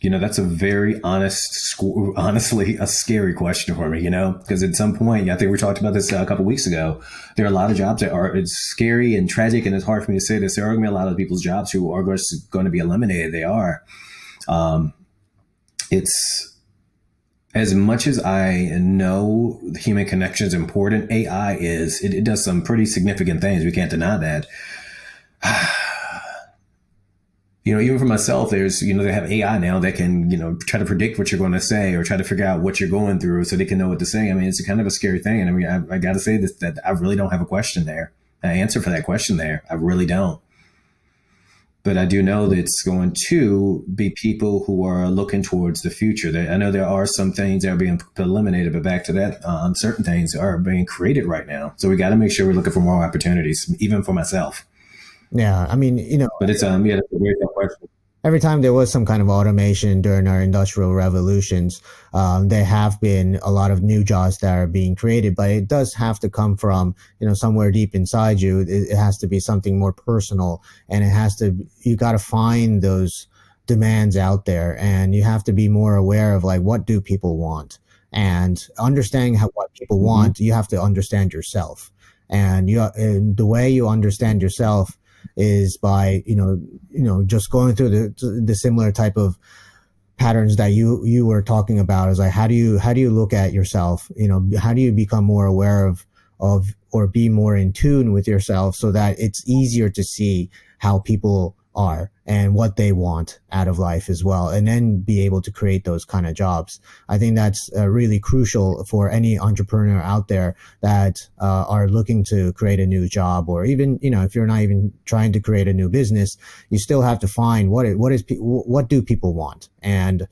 That's a very honestly, a scary question for me, because at some point, I think we talked about this a couple of weeks ago. There are a lot of jobs that are, it's scary and tragic, and it's hard for me to say this. There are going to be a lot of people's jobs who are going to be eliminated. They are. It's as much as I know human connection is important, AI is, it does some pretty significant things. We can't deny that. Even for myself, there's, they have AI now that can, try to predict what you're going to say or try to figure out what you're going through so they can know what to say. I mean, it's kind of a scary thing. And I mean, I got to say this, that I really don't have an answer for that question there. I really don't. But I do know that it's going to be people who are looking towards the future. I know there are some things that are being eliminated, but back to that, certain things are being created right now. So we got to make sure we're looking for more opportunities, even for myself. Yeah, I mean, but it's that's a very tough question. Every time there was some kind of automation during our industrial revolutions, there have been a lot of new jobs that are being created, but it does have to come from, somewhere deep inside you. It has to be something more personal, and you got to find those demands out there, and you have to be more aware of like, what do people want, and understanding what people want, you have to understand yourself, and the way you understand yourself is by just going through the similar type of patterns that you were talking about. Is like, how do you look at yourself? How do you become more aware of or be more in tune with yourself, so that it's easier to see how people are and what they want out of life as well, and then be able to create those kind of jobs. I think that's really crucial for any entrepreneur out there that are looking to create a new job, or even, if you're not even trying to create a new business, you still have to find what do people want, and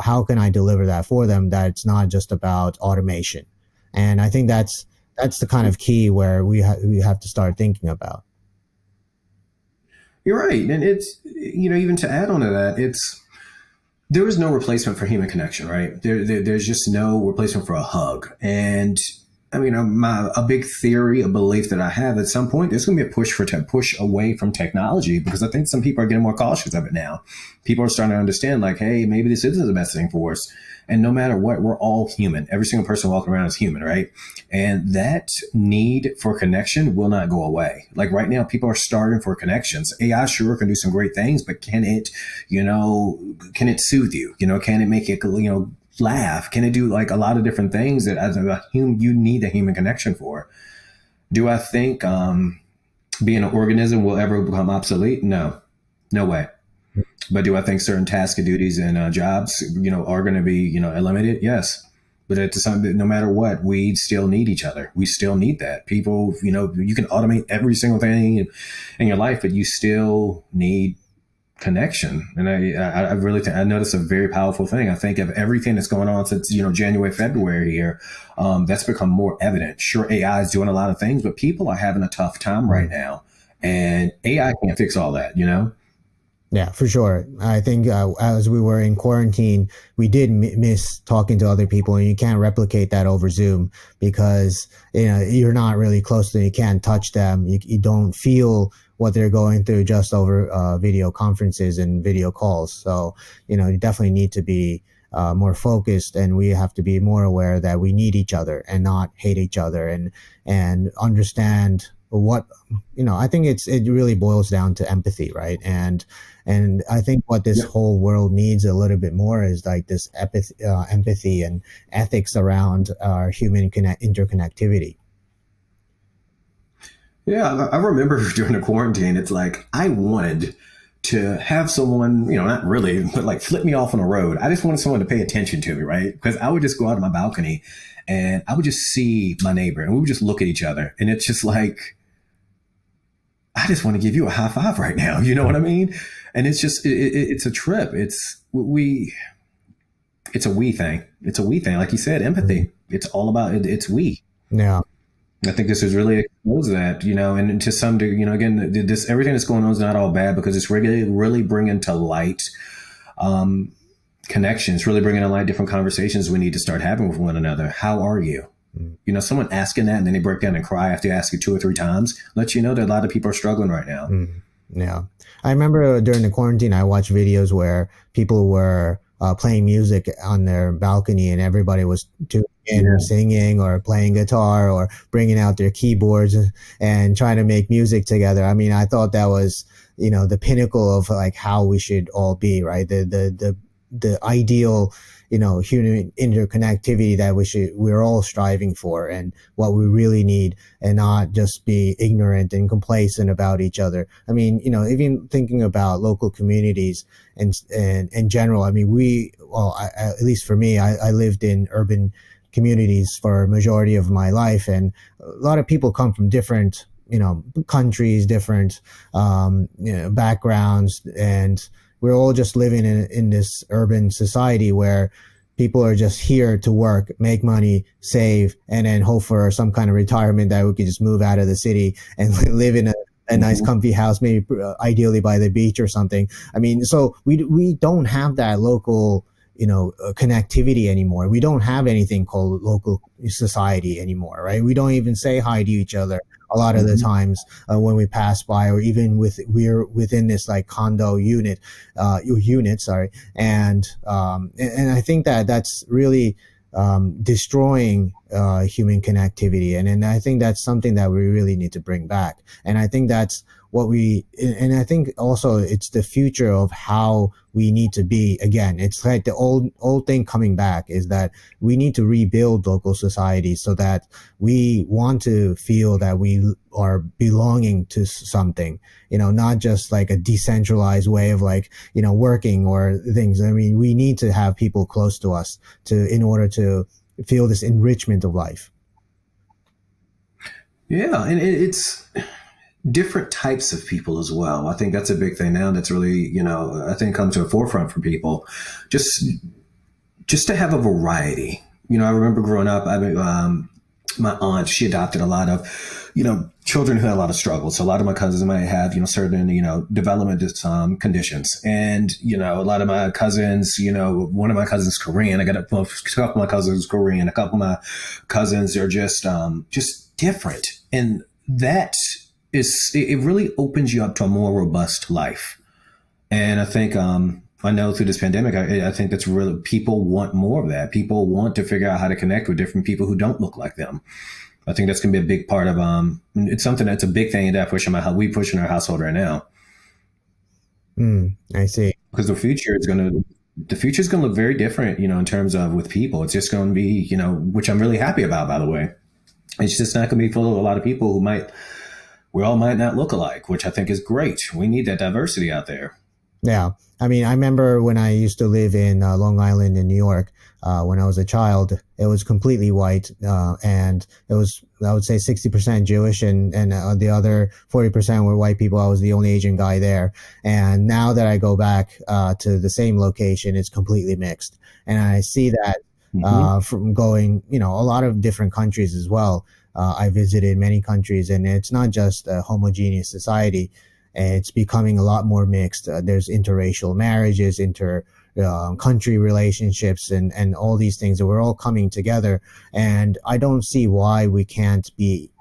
how can I deliver that for them, that it's not just about automation. And I think that's the kind of key where we have to start thinking about. You're right. And it's, even to add on to that, there is no replacement for human connection, right? There's just no replacement for a hug. And I mean, a big theory, a belief that I have, at some point, there's going to be a push away from technology, because I think some people are getting more cautious of it now. People are starting to understand, like, hey, maybe this isn't the best thing for us. And no matter what, we're all human. Every single person walking around is human, right? And that need for connection will not go away. Like right now, people are starving for connections. AI sure can do some great things, but can it soothe you? Can it make it, laugh? Can it do like a lot of different things that as a human, you need a human connection for? Do I think being an organism will ever become obsolete? No way. But do I think certain tasks and duties and jobs, are going to be, eliminated? Yes. But no matter what, we still need each other. We still need that. People, you can automate every single thing in your life, but you still need connection. And I really think, I know that's a very powerful thing. I think of everything that's going on since, January, February here, that's become more evident. Sure, AI is doing a lot of things, but people are having a tough time right now. And AI can't fix all that, Yeah, for sure. I think as we were in quarantine, we did miss talking to other people, and you can't replicate that over Zoom, because you're not really close to them. You can't touch them. You don't feel what they're going through just over video conferences and video calls. So, you definitely need to be more focused, and we have to be more aware that we need each other and not hate each other, and understand what, I think it really boils down to empathy, right? And I think what this whole world needs a little bit more is like this empathy and ethics around our human interconnectivity. Yeah, I remember during the quarantine, it's like I wanted to have someone, not really, but like flip me off on the road. I just wanted someone to pay attention to me, right? Because I would just go out on my balcony and I would just see my neighbor, and we would just look at each other. And it's just like, I just want to give you a high five right now. You know what I mean? And it's just, it's a trip. It's a we thing. It's a we thing. Like you said, empathy. It's all about it. It's we. Yeah. I think this has really exposed that, and to some degree, again, this, everything that's going on is not all bad, because it's really bringing to light, connections, really bringing to light different conversations we need to start having with one another. How are you? Someone asking that and then they break down and cry after you ask it 2 or 3 times, lets you know that a lot of people are struggling right now. Yeah. I remember during the quarantine, I watched videos where people were playing music on their balcony and everybody was tuning in, Yeah. singing or playing guitar or bringing out their keyboards and trying to make music together. I mean, I thought that was, the pinnacle of like how we should all be, right? The ideal, human interconnectivity that we're all striving for and what we really need, and not just be ignorant and complacent about each other. I mean, even thinking about local communities and in general, I mean, at least for me, I lived in urban communities for a majority of my life, and a lot of people come from different, countries, different, backgrounds, and we're all just living in this urban society where people are just here to work, make money, save, and then hope for some kind of retirement that we could just move out of the city and live in a nice, Hmm. comfy house, maybe ideally by the beach or something. I mean, so we don't have that local, connectivity anymore. We don't have anything called local society anymore, right? We don't even say hi to each other a lot of the Hmm. times when we pass by, or even we're within this like condo unit, sorry. And I think that that's really destroying human connectivity, and I think that's something that we really need to bring back. And I think that's and I think also it's the future of how we need to be again. It's like the old thing coming back, is that we need to rebuild local societies so that we want to feel that we are belonging to something, not just like a decentralized way of like, working or things. I mean, we need to have people close to us in order to feel this enrichment of life. Yeah, and it's different types of people as well. I think that's a big thing now. That's really, I think come to a forefront for people. Just just to have a variety. I remember growing up. I mean, my aunt, she adopted a lot of, children who had a lot of struggles. So a lot of my cousins might have, certain, development conditions. And, a lot of my cousins, one of my cousins is Korean. I got a couple of my cousins Korean. A couple of my cousins are just different. And that it really opens you up to a more robust life. And I think, I know through this pandemic, I think that's really, people want more of that. People want to figure out how to connect with different people who don't look like them. I think that's going to be a big part of, it's something that's a big thing that we push in our household right now, I see. because the future is going to look very different, in terms of with people. It's just going to be, which I'm really happy about, by the way. It's just not going to be full of a lot of people we all might not look alike, which I think is great. We need that diversity out there. Yeah. I mean, I remember when I used to live in Long Island in New York, when I was a child, it was completely white. And it was, I would say 60% Jewish, and the other 40% were white people. I was the only Asian guy there. And now that I go back to the same location, it's completely mixed. And I see that Hmm. from going, a lot of different countries as well. I visited many countries, and it's not just a homogeneous society. It's becoming a lot more mixed. There's interracial marriages, inter country relationships, and all these things that we're all coming together. And I don't see why we can't be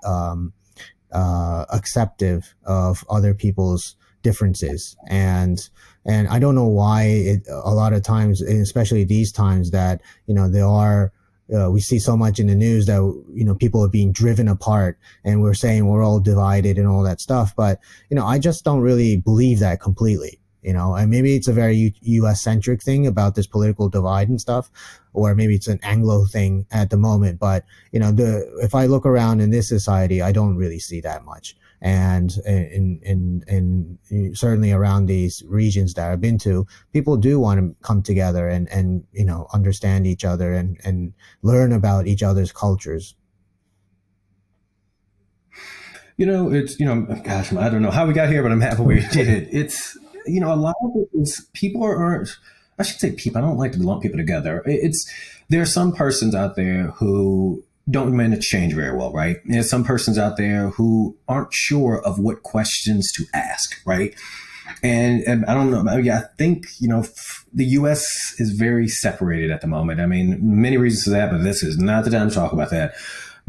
acceptive of other people's differences. And I don't know why a lot of times, and especially these times, that there are we see so much in the news that people are being driven apart, and we're saying we're all divided and all that stuff. But I just don't really believe that completely. And maybe it's a very U.S. centric thing about this political divide and stuff, or maybe it's an Anglo thing at the moment. But if I look around in this society, I don't really see that much. And in certainly around these regions that I've been to, people do want to come together and understand each other and learn about each other's cultures. It's, gosh, I don't know how we got here, but I'm happy we did. It's, a lot of it is people aren't, I should say people, I don't like to lump people together. There are some persons out there who don't manage change very well, right? There's some persons out there who aren't sure of what questions to ask, right? And I don't know. I think, the U.S. is very separated at the moment. I mean, many reasons for that, but this is not the time to talk about that.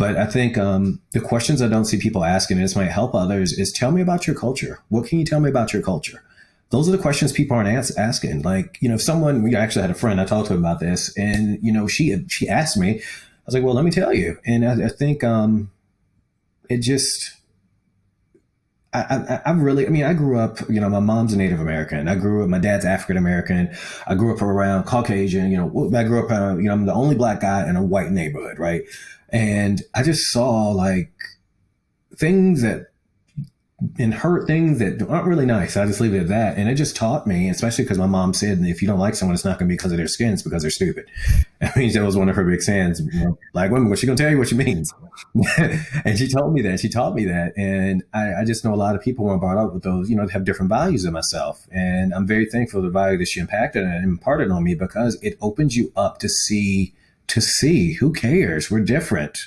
But I think the questions I don't see people asking, and this might help others, is tell me about your culture. What can you tell me about your culture? Those are the questions people aren't asking. Like, if someone, we actually had a friend, I talked to him about this, and, she asked me, I was like, well, let me tell you. And I think it just, I really, I grew up, my mom's a Native American. My dad's African American. I grew up around Caucasian, I grew up, I'm the only black guy in a white neighborhood, right? And I just saw like things that, and heard things that aren't really nice. I just leave it at that. And it just taught me, especially because my mom said, if you don't like someone, it's not going to be because of their skin, it's because they're stupid. I mean, that was one of her big sayings, like women, what's she going to tell you what she means? And she told me that. She taught me that. And I just know a lot of people were brought up with those, have different values than myself. And I'm very thankful for the value that she impacted and imparted on me, because it opens you up to see who cares? We're different.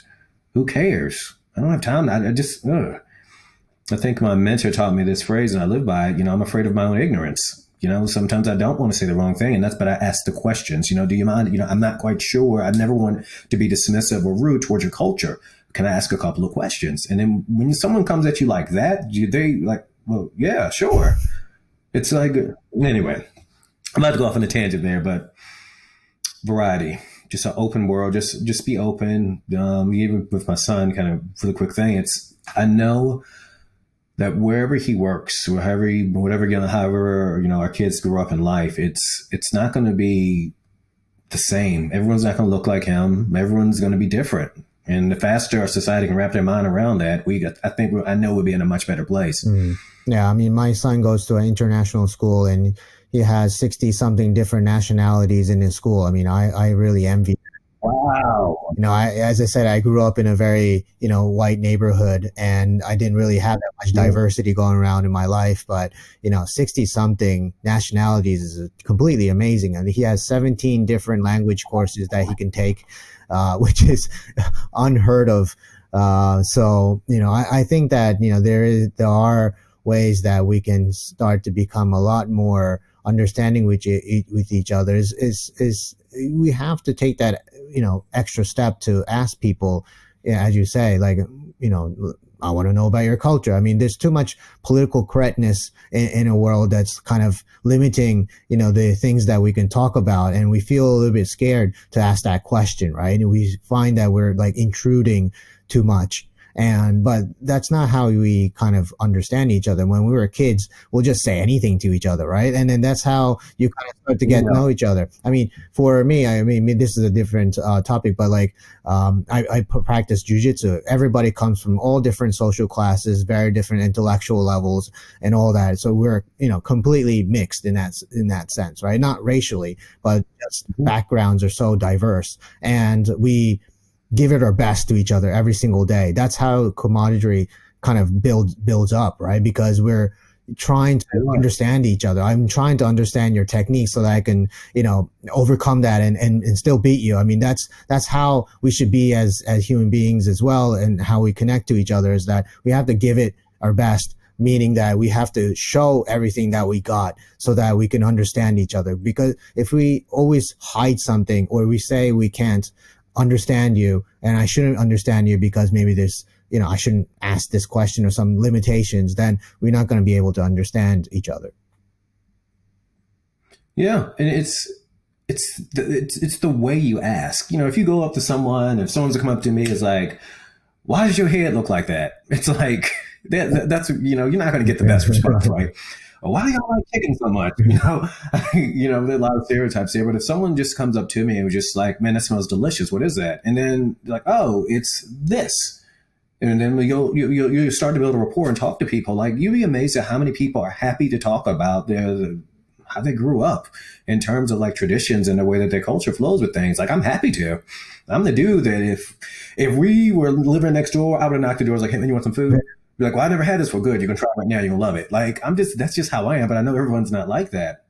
Who cares? I don't have time. I just, I think my mentor taught me this phrase, and I live by it. I'm afraid of my own ignorance. Sometimes I don't want to say the wrong thing, but I ask the questions. Do you mind? I'm not quite sure. I never want to be dismissive or rude towards your culture. Can I ask a couple of questions? And then when someone comes at you like that, they like, well, yeah, sure. It's like, anyway, I'm about to go off on a tangent there, but variety, just an open world, just be open. Even with my son, kind of for the quick thing, I know that wherever he works, however, our kids grow up in life, it's not going to be the same. Everyone's not going to look like him. Everyone's going to be different. And the faster our society can wrap their mind around that, I know we'll be in a much better place. Yeah, my son goes to an international school, and he has 60 something different nationalities in his school. I really envy. Wow. As I said, I grew up in a very, white neighborhood, and I didn't really have that much diversity going around in my life. But, 60 something nationalities is completely amazing. He has 17 different language courses that he can take, which is unheard of. So, I think that, there are ways that we can start to become a lot more understanding with each other. Is we have to take that, extra step to ask people, as you say, like, I want to know about your culture. There's too much political correctness in a world that's kind of limiting, the things that we can talk about. And we feel a little bit scared to ask that question, right? And we find that we're like intruding too much. But that's not how we kind of understand each other. When we were kids, we'll just say anything to each other, right? And then that's how you kind of start to get to know each other. For me, this is a different topic, but like, I practice jujitsu. Everybody comes from all different social classes, very different intellectual levels and all that. So we're, completely mixed in that sense, right? Not racially, but just backgrounds are so diverse, and we give it our best to each other every single day. That's how camaraderie kind of builds up, right? Because we're trying to understand each other. I'm trying to understand your technique so that I can, overcome that and still beat you. That's how we should be as human beings as well, and how we connect to each other, is that we have to give it our best, meaning that we have to show everything that we got so that we can understand each other. Because if we always hide something, or we say we can't understand you, and I shouldn't understand you because maybe there's, I shouldn't ask this question or some limitations, then we're not going to be able to understand each other. Yeah. And it's the way you ask. If you go up to someone, if someone's to come up to me, it's like, why does your head look like that? It's like, that's, you're not going to get the best response, right? Why do y'all like chicken so much? There are a lot of stereotypes there. But if someone just comes up to me and was just like, man, that smells delicious. What is that? And then like, oh, it's this. And then you'll start to build a rapport and talk to people. Like, you'd be amazed at how many people are happy to talk about how they grew up in terms of like traditions and the way that their culture flows with things. Like, I'm happy to. I'm the dude that if we were living next door, I would have knocked the doors like, hey, man, you want some food? Be like, well, I never had this for good. You can try it right now. You're going to love it. Like, that's just how I am. But I know everyone's not like that.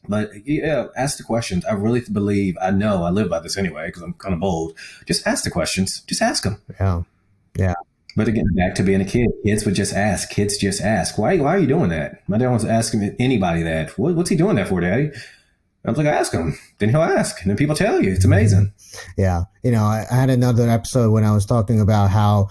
But yeah, ask the questions. I really believe, I know I live by this anyway, because I'm kind of bold. Just ask the questions. Just ask them. Yeah. Yeah. But again, back to being a kid, kids would just ask. Kids just ask. Why are you doing that? My dad was asking anybody that. What's he doing that for, Daddy? I was like, ask him. Then he'll ask. And then people tell you. It's amazing. Yeah. I had another episode when I was talking about how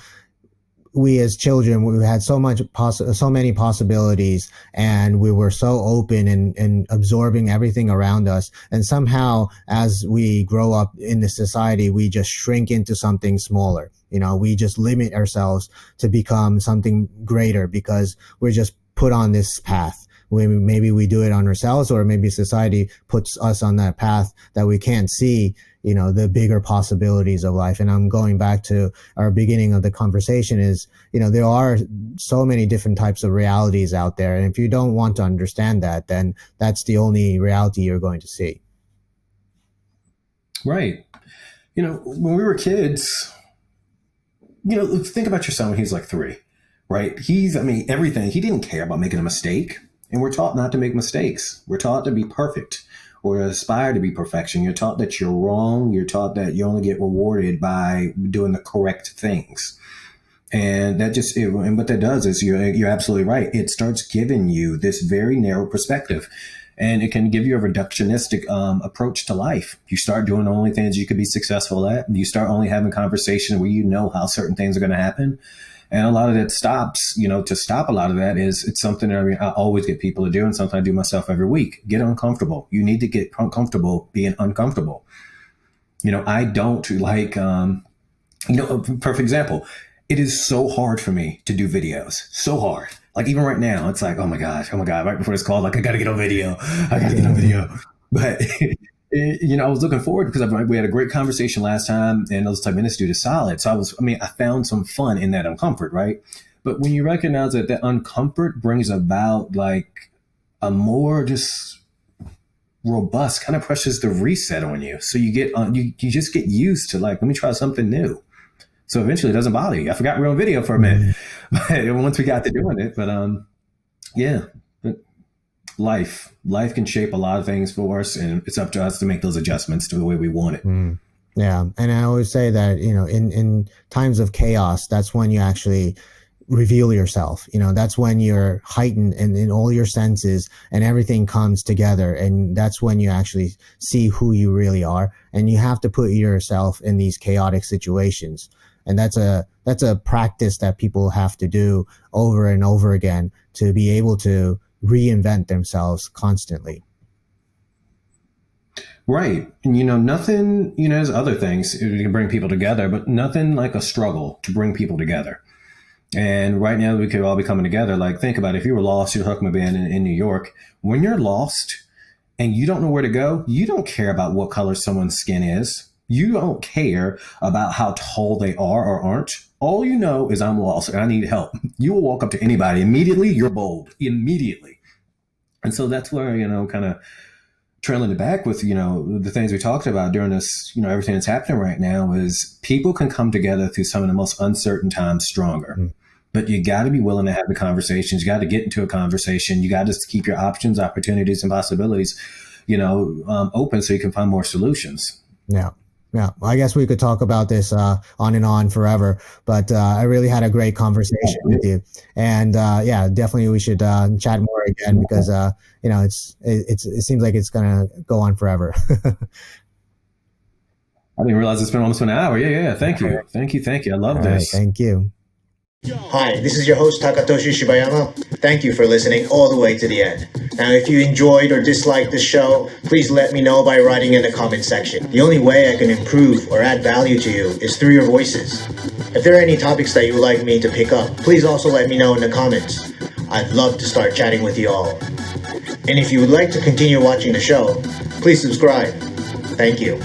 we as children, we had so many possibilities, and we were so open and absorbing everything around us. And somehow, as we grow up in the society, we just shrink into something smaller. We just limit ourselves to become something greater because we're just put on this path. Maybe we do it on ourselves, or maybe society puts us on that path that we can't see, the bigger possibilities of life. And I'm going back to our beginning of the conversation is, there are so many different types of realities out there. And if you don't want to understand that, then that's the only reality you're going to see. Right. When we were kids, think about your son when he's like 3, right? Everything. He didn't care about making a mistake. And we're taught not to make mistakes. We're taught to be perfect or aspire to be perfection. You're taught that you're wrong. You're taught that you only get rewarded by doing the correct things. And and what that does is you're absolutely right. It starts giving you this very narrow perspective, and it can give you a reductionistic approach to life. You start doing the only things you could be successful at. You start only having conversations where you know how certain things are going to happen. And a lot of that stops, to stop a lot of that it's something that I always get people to do, and something I do myself every week. Get uncomfortable. You need to get comfortable being uncomfortable. I don't like, perfect example. It is so hard for me to do videos. So hard. Like even right now, it's like, oh my God, right before this call, like I got to get on video. But I was looking forward because we had a great conversation last time, and those 10 minutes due to solid. So I found some fun in that uncomfort, right? But when you recognize that uncomfort brings about like a more just robust kind of presses the reset on you. So you get you just get used to like, let me try something new. So eventually it doesn't bother you. I forgot we were on video for a minute, but once we got to doing it, but life can shape a lot of things for us, and it's up to us to make those adjustments to the way we want it. Yeah. And I always say that, in times of chaos, that's when you actually reveal yourself. That's when you're heightened and in all your senses and everything comes together. And that's when you actually see who you really are. And you have to put yourself in these chaotic situations. And that's a practice that people have to do over and over again to be able to reinvent themselves constantly. Right. And nothing, there's other things you can bring people together, but nothing like a struggle to bring people together. And right now we could all be coming together. Like think about it. If you were lost, you're hooking a band in New York. When you're lost and you don't know where to go, you don't care about what color someone's skin is. You don't care about how tall they are or aren't. All you know is I'm lost and I need help. You will walk up to anybody. Immediately, you're bold. Immediately. And so that's where, kind of trailing it back with, the things we talked about during this, everything that's happening right now is people can come together through some of the most uncertain times stronger. But you got to be willing to have the conversations. You got to get into a conversation. You got to keep your options, opportunities, and possibilities, open so you can find more solutions. Yeah. Yeah, I guess we could talk about this on and on forever, but I really had a great conversation with you, and definitely we should chat more again because it seems like it's gonna go on forever. I didn't realize it's been almost an hour. Yeah. Thank you. I love this. Right, thank you. Hi, this is your host Takatoshi Shibayama. Thank you for listening all the way to the end. Now, if you enjoyed or disliked the show, please let me know by writing in the comment section. The only way I can improve or add value to you is through your voices. If there are any topics that you would like me to pick up, please also let me know in the comments. I'd love to start chatting with you all. And if you would like to continue watching the show, please subscribe. Thank you.